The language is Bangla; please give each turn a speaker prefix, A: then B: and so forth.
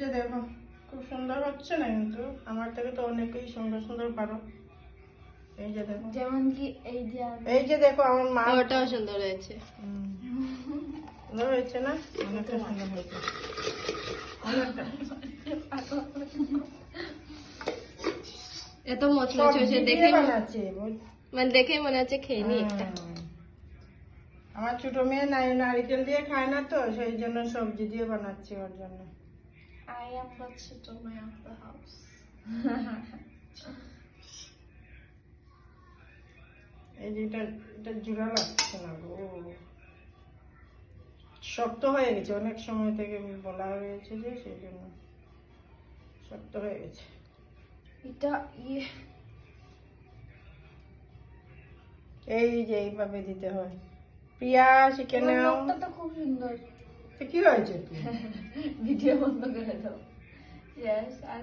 A: যে দেখো খুব সুন্দর হচ্ছে না, কিন্তু আমার থেকে তো অনেকেই সুন্দর সুন্দর পারো। এই যে দেখো,
B: যেমন কি
A: এই যে দেখো আমার মা,
B: ওটাও সুন্দর হয়েছে।
A: সুন্দর হয়েছে না? অনেকটা সুন্দর হয়েছে, অনেকটা।
B: এত মচমচ হয়েছে দেখে
A: বানাচ্ছে,
B: মানে দেখেই মনে হচ্ছে খেয়ে নি একটা।
A: আমার ছোট মেয়ে নারকেল দিয়ে খায় না, তো সেই জন্য সবজি দিয়ে বানাচ্ছি ওর জন্য।
B: I am the ছোট মেয়ে of the house.
A: এই যে এটা জোড়া লাগছে না গো, শক্ত হয়ে গেছে, অনেক সময় থেকে বলা হয়েছে যে সেই জন্য শক্ত হয়ে গেছে।
B: এটা
A: এই যে এইভাবে দিতে হয়। প্রিয়া শিখে নাও।
B: লোকটা তো খুব সুন্দর।
A: তো কি হয়েছে?
B: ভিডিও বন্ধ করে দাও। Yes, আর